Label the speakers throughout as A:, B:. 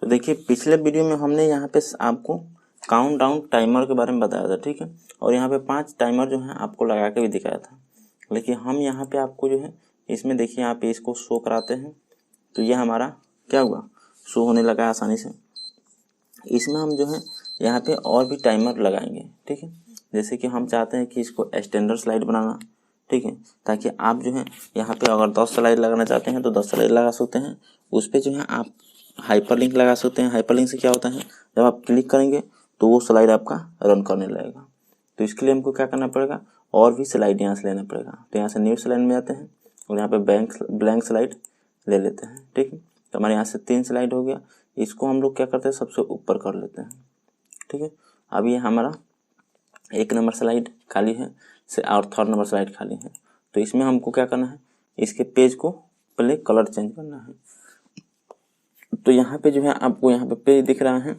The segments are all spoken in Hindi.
A: तो देखिए पिछले वीडियो में हमने यहाँ पे आपको काउंट डाउन टाइमर के बारे में बताया था, ठीक है। और यहाँ पे 5 टाइमर जो है आपको लगा के भी दिखाया था। लेकिन हम यहाँ पे आपको जो है इसमें देखिए यहाँ पे इसको शो कराते हैं, तो ये हमारा क्या हुआ, शो होने लगा आसानी से। इसमें हम जो है यहाँ पे और भी टाइमर लगाएंगे, ठीक है। जैसे कि हम चाहते हैं कि इसको स्टैंडर्ड स्लाइड बनाना, ठीक है, ताकि आप जो है यहाँ पे अगर 10 स्लाइड लगाना चाहते हैं तो 10 स्लाइड लगा सकते हैं। उस पर जो है आप हाइपरलिंक लगा सकते हैं। हाइपरलिंक से क्या होता है, जब आप क्लिक करेंगे तो वो स्लाइड आपका रन करने लगेगा। तो इसके लिए हमको क्या करना पड़ेगा, और भी स्लाइड यहाँ से लेना पड़ेगा। तो यहाँ से न्यू स्लाइड में जाते हैं और यहाँ पे ब्लैंक स्लाइड ले लेते हैं, ठीक है। तो हमारे यहाँ से 3 स्लाइड हो गया। इसको हम लोग क्या करते हैं, सबसे ऊपर कर लेते हैं, ठीक है। अब ये हमारा 1 नंबर स्लाइड खाली है और 3rd नंबर स्लाइड खाली है। तो इसमें हमको क्या करना है, इसके पेज को पहले कलर चेंज करना है। तो यहाँ पे जो है आपको यहाँ पे पेज दिख रहा है,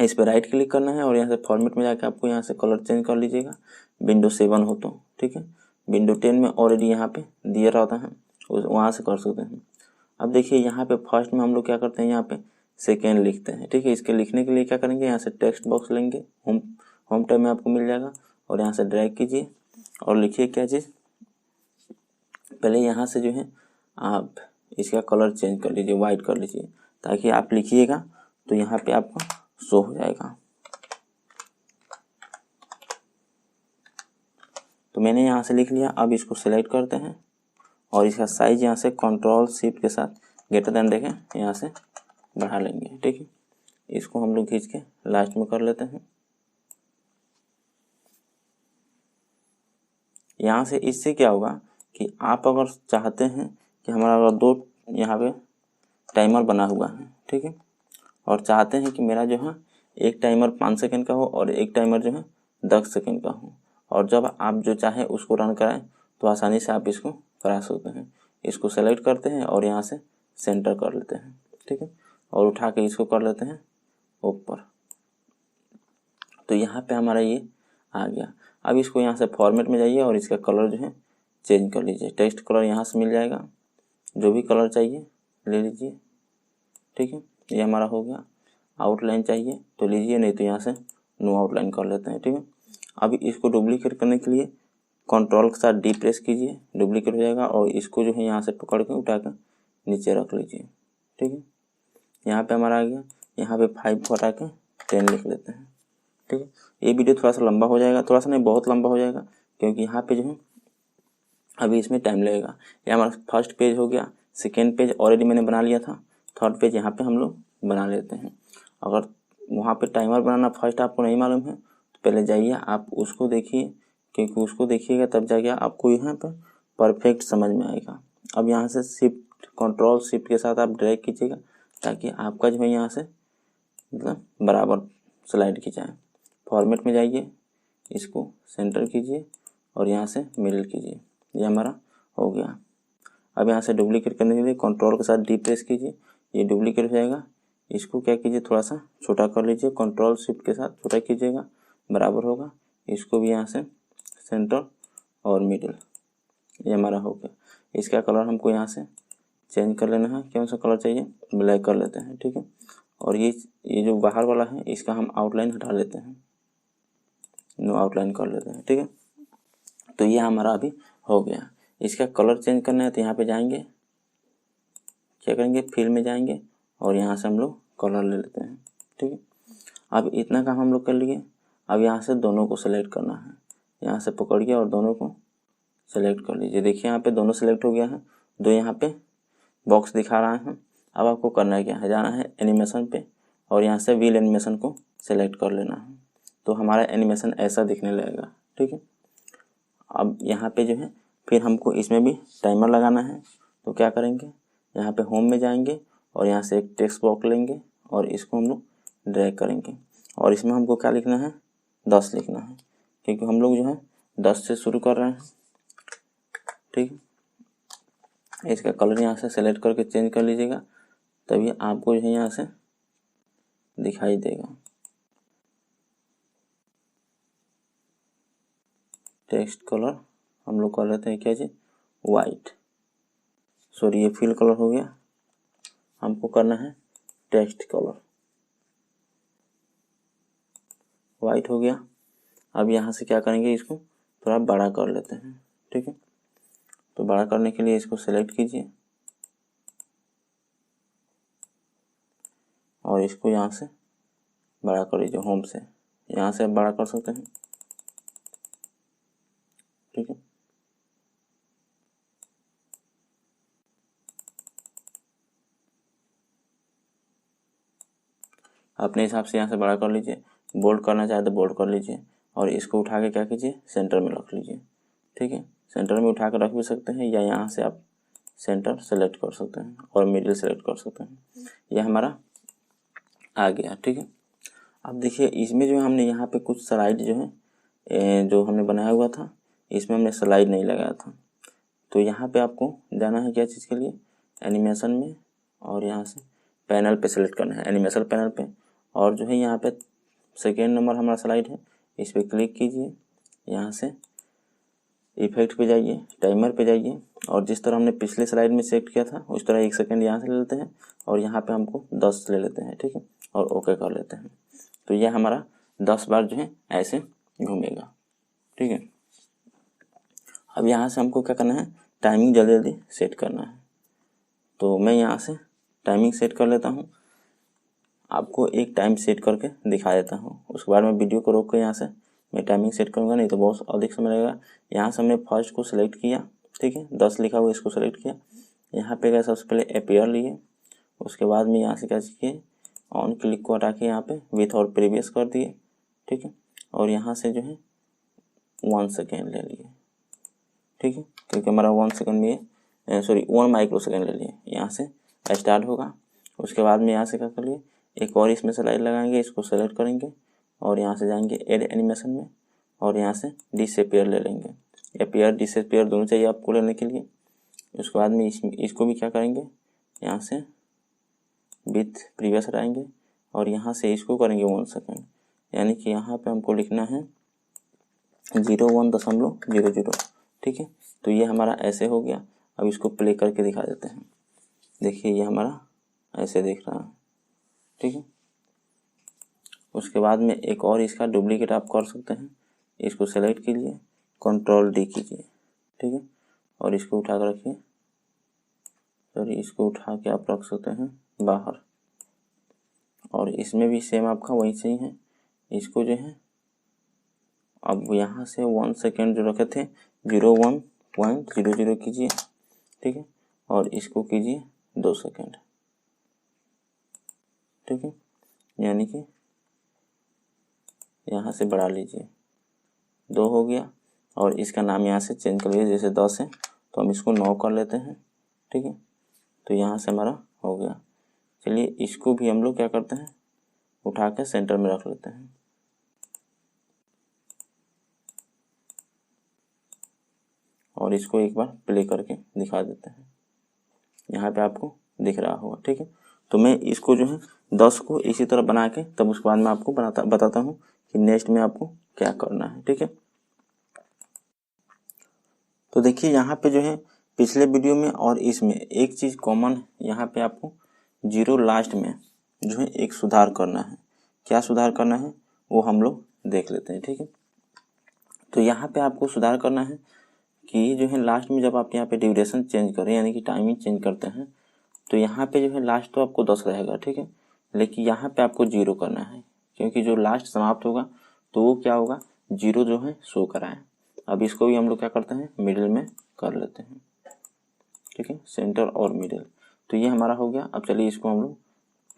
A: इस पे राइट क्लिक करना है और यहाँ से फॉर्मेट में जाकर आपको यहाँ से कलर चेंज कर लीजिएगा। विंडो 7 हो तो, ठीक है। विंडो 10 में ऑलरेडी यहाँ पे दिया रहता है, वहाँ से कर सकते हैं। अब देखिए यहाँ पे फर्स्ट में हम लोग क्या करते हैं, यहाँ पे सेकेंड लिखते हैं, ठीक है। इसके लिखने के लिए क्या करेंगे, यहाँ से टेक्स्ट बॉक्स लेंगे, होम टैब में आपको मिल जाएगा और यहाँ से ड्रैग कीजिए और लिखिए क्या चीज़। पहले यहाँ से जो है आप इसका कलर चेंज कर लीजिए, वाइट कर लीजिए, ताकि आप लिखिएगा तो यहाँ पे आपका शो हो जाएगा। तो मैंने यहाँ से लिख लिया। अब इसको सिलेक्ट करते हैं और इसका साइज यहाँ से कंट्रोल शिफ्ट के साथ ग्रेटर देन देखें यहाँ से बढ़ा लेंगे, ठीक है। इसको हम लोग खींच के लास्ट में कर लेते हैं। यहाँ से इससे क्या होगा कि आप अगर चाहते हैं कि हमारा अगर 2 यहाँ पे टाइमर बना हुआ है, ठीक है, और चाहते हैं कि मेरा जो है एक टाइमर 5 सेकंड का हो और एक टाइमर जो है 10 सेकंड का हो, और जब आप जो चाहे उसको रन कराएं तो आसानी से आप इसको करा सकते हैं। इसको सेलेक्ट करते हैं और यहाँ से सेंटर कर लेते हैं, ठीक है, और उठा के इसको कर लेते हैं ऊपर। तो यहाँ पे हमारा ये आ गया। अब इसको यहाँ से फॉर्मेट में जाइए और इसका कलर जो है चेंज कर लीजिए। टेक्स्ट कलर यहाँ से मिल जाएगा, जो भी कलर चाहिए ले लीजिए, ठीक है। ये हमारा हो गया। आउटलाइन चाहिए तो लीजिए, नहीं तो यहाँ से नो आउटलाइन कर लेते हैं, ठीक है। अब इसको डुप्लीकेट करने के लिए कंट्रोल के साथ डी प्रेस कीजिए, डुप्लीकेट हो जाएगा। और इसको जो है यहाँ से पकड़ के उठा कर नीचे रख लीजिए, ठीक है। यहाँ पे हमारा आ गया। यहाँ पे 5 को हटा के 10 लिख लेते हैं, ठीक है। ये वीडियो थोड़ा सा लंबा हो जाएगा, थोड़ा सा नहीं बहुत लंबा हो जाएगा, क्योंकि यहाँ पे जो है अभी इसमें टाइम लगेगा। ये हमारा फर्स्ट पेज हो गया। सेकेंड पेज ऑलरेडी मैंने बना लिया था। 3rd पेज यहाँ पे हम लोग बना लेते हैं। अगर वहाँ पे टाइमर बनाना फर्स्ट आपको नहीं मालूम है तो पहले जाइए आप उसको देखिए, क्योंकि उसको देखिएगा तब जाके आपको यहाँ पर परफेक्ट समझ में आएगा। अब यहाँ से शिफ्ट कंट्रोल शिफ्ट के साथ आप ड्रैग कीजिएगा, ताकि आपका जो है यहाँ से मतलब बराबर स्लाइड की जाए। फॉर्मेट में जाइए, इसको सेंटर कीजिए और यहाँ से मिडिल कीजिए। ये हमारा हो गया। अब यहाँ से डुप्लीकेट करने के लिए कंट्रोल के साथ डी प्रेस कीजिए, ये डुप्लीकेट हो जाएगा। इसको क्या कीजिए, थोड़ा सा छोटा कर लीजिए, कंट्रोल शिफ्ट के साथ छोटा कीजिएगा, बराबर होगा। इसको भी यहाँ से सेंटर और मिडिल, ये हमारा हो गया। इसका कलर हमको यहाँ से चेंज कर लेना है। कौन सा कलर चाहिए, ब्लैक कर लेते हैं, ठीक है। और ये जो बाहर वाला है इसका हम आउटलाइन हटा लेते हैं, नो आउटलाइन कर लेते हैं, ठीक है। तो ये हमारा अभी हो गया। इसका कलर चेंज करना है तो यहाँ पे जाएंगे, क्या करेंगे, फिल में जाएंगे और यहाँ से हम लोग कलर ले लेते हैं, ठीक है। अब इतना काम हम लोग कर लिए। अब यहाँ से दोनों को सेलेक्ट करना है, यहाँ से पकड़िए और दोनों को सेलेक्ट कर लीजिए। देखिए यहाँ पे दोनों सेलेक्ट हो गया है, 2 यहाँ पे बॉक्स दिखा रहा है। अब आपको करना है क्या है, जाना है एनिमेशन पे और यहाँ से व्हील एनिमेशन को सेलेक्ट कर लेना है। तो हमारा एनिमेशन ऐसा दिखने लगेगा, ठीक है। अब यहाँ पे जो है फिर हमको इसमें भी टाइमर लगाना है। तो क्या करेंगे, यहाँ पे होम में जाएंगे और यहाँ से एक टेक्स्ट बॉक्स लेंगे और इसको हम लोग ड्रैग करेंगे और इसमें हमको क्या लिखना है, 10 लिखना है, क्योंकि हम लोग जो है 10 से शुरू कर रहे हैं, ठीक है। इसका कलर यहाँ से सेलेक्ट करके चेंज कर लीजिएगा, तभी आपको जो है यहाँ से दिखाई देगा। टेक्स्ट कलर हम लोग कर लेते हैं क्या जी, वाइट, सॉरी ये फिल कलर हो गया। हमको करना है टेक्स्ट कलर वाइट हो गया। अब यहाँ से क्या करेंगे, इसको थोड़ा बड़ा कर लेते हैं, ठीक है। तो बड़ा करने के लिए इसको सेलेक्ट कीजिए और इसको यहाँ से बड़ा कर लीजिए, होम से यहाँ से आप बड़ा कर सकते हैं, ठीक है। अपने हिसाब से यहाँ से बड़ा कर लीजिए, बोल्ड करना चाहे तो बोल्ड कर लीजिए और इसको उठा के क्या कीजिए, सेंटर में रख लीजिए, ठीक है। सेंटर में उठा कर रख भी सकते हैं या यहाँ से आप सेंटर सेलेक्ट कर सकते हैं और मिडिल सेलेक्ट कर सकते हैं। यह हमारा आ गया, ठीक है। अब देखिए इसमें जो हमने यहाँ पे कुछ स्लाइड जो है जो हमने बनाया हुआ था, इसमें हमने स्लाइड नहीं लगाया था। तो यहाँ पे आपको जाना है क्या चीज़ के लिए, एनिमेशन में, और यहाँ से पैनल पे सेलेक्ट करना है, एनिमेशन पैनल पे, और जो है यहाँ पे सेकेंड नंबर हमारा स्लाइड है, इस पर क्लिक कीजिए। यहाँ से इफेक्ट पे जाइए, टाइमर पे जाइए और जिस तरह हमने पिछले स्लाइड में सेलेक्ट किया था उस तरह 1 सेकेंड यहाँ से ले लेते हैं और यहाँ पे हमको 10 ले लेते हैं, ठीक है, और ओके कर लेते हैं। तो यह हमारा 10 बार जो है ऐसे घूमेगा, ठीक है। अब यहाँ से हमको क्या करना है, टाइमिंग जल्दी जल्दी सेट करना है। तो मैं यहाँ से टाइमिंग सेट कर लेता हूँ, आपको एक टाइम सेट करके दिखा देता हूँ। उसके बाद मैं वीडियो को रोक कर यहाँ से मैं टाइमिंग सेट करूँगा, नहीं तो बहुत अधिक समय लगेगा। यहाँ से हमने फर्स्ट को सिलेक्ट किया, ठीक है, 10 लिखा हुआ इसको सेलेक्ट किया। यहाँ पे गए सबसे पहले अपीयर लिए, उसके बाद में यहाँ से क्या किए, ऑन क्लिक को हटा के यहाँ पे विथ और प्रीवियस कर दिए, ठीक है, और यहाँ से जो है 1 सेकेंड ले लिए, ठीक है, क्योंकि हमारा 1 सेकेंड में 1 माइक्रो सेकेंड ले लिए। यहाँ से स्टार्ट होगा। उसके बाद में यहाँ से क्या कर लिए, एक और इसमें स्लाइड लगाएंगे, इसको सेलेक्ट करेंगे और यहाँ से जाएंगे एड एनिमेशन में और यहाँ से डिसअपीयर ले लेंगे। अपीयर डिसअपीयर दोनों चाहिए आपको लेने के लिए। उसके बाद में इसको भी क्या करेंगे, यहाँ से विथ प्रीवियस हटाएंगे और यहाँ से इसको करेंगे 1 सेकेंड, यानी कि यहाँ पे हमको लिखना है 01.00, ठीक है। तो ये हमारा ऐसे हो गया। अब इसको प्ले करके दिखा देते हैं। देखिए ये हमारा ऐसे दिख रहा है, ठीक है। उसके बाद में एक और इसका डुप्लीकेट आप कर सकते हैं। इसको सेलेक्ट कीजिए, Ctrl+D कीजिए, ठीक है, और इसको उठा कर रखिए, सॉरी इसको उठा के आप रख सकते हैं बाहर। और इसमें भी सेम आपका वही सही है। इसको जो है अब यहाँ से 1 सेकेंड जो रखे थे 01.00 कीजिए, ठीक है, और इसको कीजिए 2 सेकेंड, ठीक है, यानी कि यहाँ से बढ़ा लीजिए, 2 हो गया। और इसका नाम यहाँ से चेंज कर लीजिए, जैसे 10 है तो हम इसको 9 कर लेते हैं, ठीक है। तो यहाँ से हमारा हो गया। चलिए इसको भी हम लोग क्या करते हैं, उठा के सेंटर में रख लेते हैं। और इसको एक बार प्ले करके दिखा देते हैं, यहाँ पे आपको दिख रहा होगा, ठीक है। तो मैं इसको जो है 10 को इसी तरह बना के तब उसके बाद मैं आपको बताता हूँ कि नेक्स्ट में आपको क्या करना है, ठीक है। तो देखिए यहाँ पे जो है पिछले वीडियो में और इसमें एक चीज़ कॉमन है, यहाँ पे आपको 0 लास्ट में जो है एक सुधार करना है। क्या सुधार करना है वो हम लोग देख लेते हैं, ठीक है। तो यहाँ पे आपको सुधार करना है कि जो है लास्ट में जब आप यहाँ पे ड्यूरेशन चेंज करें, यानी कि टाइमिंग चेंज करते हैं, तो यहाँ पे जो है लास्ट तो आपको 10 रहेगा, ठीक है, लेकिन यहाँ पे आपको 0 करना है, क्योंकि जो लास्ट समाप्त होगा तो वो क्या होगा, 0 जो है शो कराए। अब इसको भी हम लोग क्या करते हैं, मिडिल में कर लेते हैं, ठीक है, सेंटर और मिडिल। तो ये हमारा हो गया। अब चलिए इसको हम लोग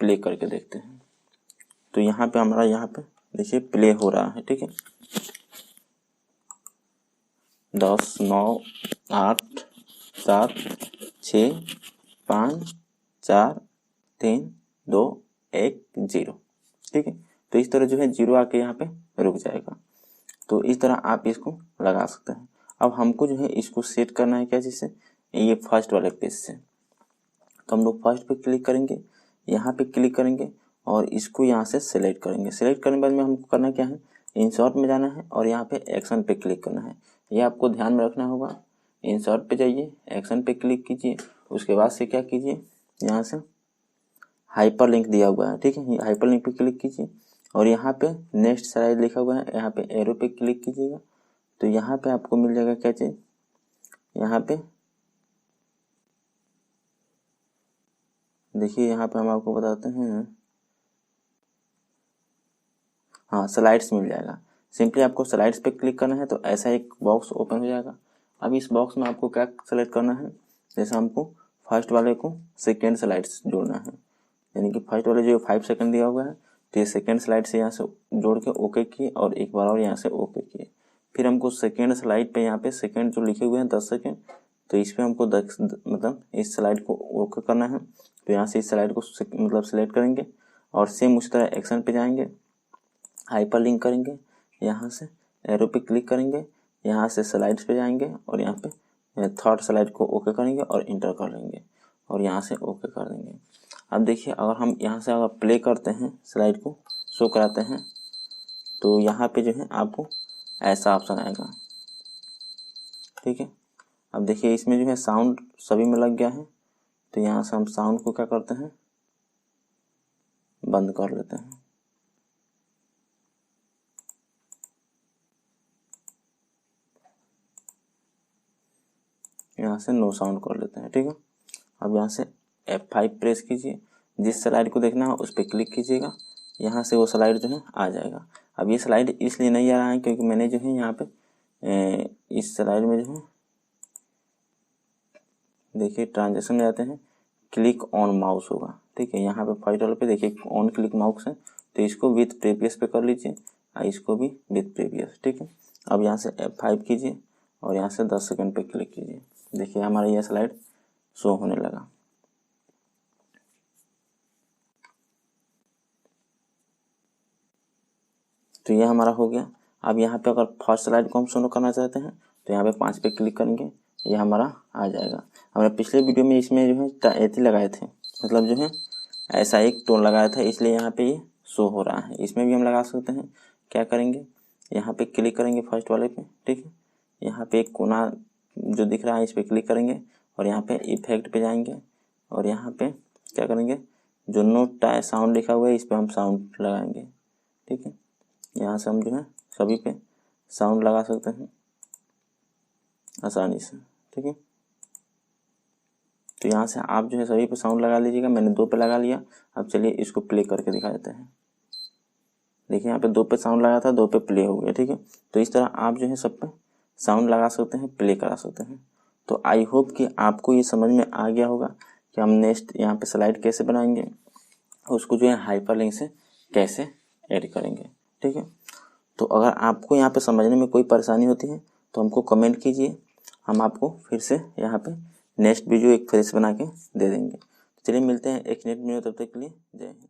A: प्ले करके देखते हैं। तो यहाँ पे हमारा यहाँ पे देखिए प्ले हो रहा है, ठीक है, 10, 9, 8, 7, 6, 5, 4, 3, 2, 1, 0, ठीक है। तो इस तरह जो है 0 आके यहाँ पे रुक जाएगा। तो इस तरह आप इसको लगा सकते हैं। अब हमको जो है इसको सेट करना है क्या चीज़ से, ये फर्स्ट वाले पेज से। तो हम लोग फर्स्ट पे क्लिक करेंगे, यहाँ पे क्लिक करेंगे और इसको यहाँ से सेलेक्ट करेंगे। सेलेक्ट करने के बाद में हमको करना क्या है, इंसर्ट में जाना है और यहाँ पे एक्शन पे क्लिक करना है। ये आपको ध्यान में रखना होगा। इंसर्ट पे जाइए, एक्शन पे क्लिक कीजिए, उसके बाद से क्या कीजिए, यहाँ से हाइपर लिंक दिया हुआ है, ठीक है। हाइपर लिंक पे क्लिक कीजिए और यहाँ पे नेक्स्ट स्लाइड लिखा हुआ है, यहाँ पे एरो पे क्लिक कीजिएगा तो यहाँ पे आपको मिल जाएगा क्या चीज़, यहाँ पे देखिए, यहाँ पे हम आपको बताते हैं, हाँ स्लाइड्स मिल जाएगा। सिंपली आपको स्लाइड्स पे क्लिक करना है तो ऐसा एक बॉक्स ओपन हो जाएगा। अब इस बॉक्स में आपको क्या सेलेक्ट करना है, जैसे हमको फर्स्ट वाले को सेकेंड स्लाइड्स जोड़ना है, यानी कि फर्स्ट वाले जो 5 सेकंड दिया हुआ है तो ये सेकेंड स्लाइड से यहाँ से जोड़ के ओके किए और एक बार और यहाँ से ओके किए। फिर हमको सेकेंड स्लाइड पे यहाँ पे सेकेंड जो लिखे हुए हैं 10 सेकेंड, तो इस पर हमको मतलब इस स्लाइड को ओके करना है। तो यहाँ से इस स्लाइड को मतलब सिलेक्ट करेंगे और सेम उस तरह एक्शन पे जाएंगे, हाइपर लिंक करेंगे, यहाँ से एरो पे क्लिक करेंगे, यहाँ से स्लाइड्स पे जाएंगे और यहाँ पे थर्ड स्लाइड को ओके करेंगे और इंटर कर लेंगे और यहाँ से ओके कर देंगे। अब देखिए, अगर हम यहाँ से अगर प्ले करते हैं, स्लाइड को शो कराते हैं तो यहाँ पे जो है आपको ऐसा ऑप्शन आएगा, ठीक है। अब देखिए इसमें जो है साउंड सभी में लग गया है, तो यहाँ से हम साउंड को क्या करते हैं, बंद कर लेते हैं। यहाँ से नो साउंड कर लेते हैं, ठीक है। अब यहाँ से F5 प्रेस कीजिए, जिस स्लाइड को देखना है उस पर क्लिक कीजिएगा, यहाँ से वो स्लाइड जो है आ जाएगा। अब ये स्लाइड इसलिए नहीं आ रहा है क्योंकि मैंने जो है यहाँ पे इस स्लाइड में जो है देखिए ट्रांजेक्शन में जाते हैं, क्लिक ऑन माउस होगा, ठीक है। यहाँ पे फर्स्ट वाले पे देखिए ऑन क्लिक माउस है, तो इसको विथ प्रीवियस पे कर लीजिए और इसको भी विथ प्रीवियस, ठीक है। अब यहाँ से F5 कीजिए और यहाँ से 10 सेकंड पे क्लिक कीजिए, देखिए हमारा यह स्लाइड शो होने लगा। तो यह हमारा हो गया। अब यहाँ पे अगर फर्स्ट स्लाइड को हम शो करना चाहते हैं तो यहाँ पे 5 पे क्लिक करेंगे, ये हमारा आ जाएगा। हमने पिछले वीडियो में इसमें जो है एथी लगाए थे, मतलब जो है ऐसा एक टोन लगाया था, इसलिए यहाँ पे ये शो हो रहा है। इसमें भी हम लगा सकते हैं। क्या करेंगे, यहाँ पे क्लिक करेंगे फर्स्ट वाले पे, ठीक है। यहाँ पे एक कोना जो दिख रहा है इस पर क्लिक करेंगे और यहाँ पे इफेक्ट पे जाएंगे और यहाँ पे क्या करेंगे, जो नोट साउंड लिखा हुआ है इस पर हम साउंड लगाएंगे, ठीक है। यहाँ से हम जो है सभी पे साउंड लगा सकते हैं आसानी से, ठीक है। तो यहाँ से आप जो है सभी पे साउंड लगा लीजिएगा। मैंने 2 पे लगा लिया। अब चलिए इसको प्ले करके दिखा देते हैं। देखिए यहाँ पे 2 पे साउंड लगा था, 2 पे प्ले हो गया, ठीक है। तो इस तरह आप जो है सब पे साउंड लगा सकते हैं, प्ले करा सकते हैं। तो आई होप कि आपको ये समझ में आ गया होगा कि हम नेक्स्ट यहाँ पे स्लाइड कैसे बनाएंगे, उसको जो है हाइपर लिंक से कैसे ऐड करेंगे, ठीक है। तो अगर आपको यहाँ पे समझने में कोई परेशानी होती है तो हमको कमेंट कीजिए, हम आपको फिर से यहाँ पे नेक्स्ट वीडियो एक फ्रेश बना के दे देंगे। चलिए मिलते हैं एक नेक्स्ट वीडियो, तब तक के लिए जय हिंद।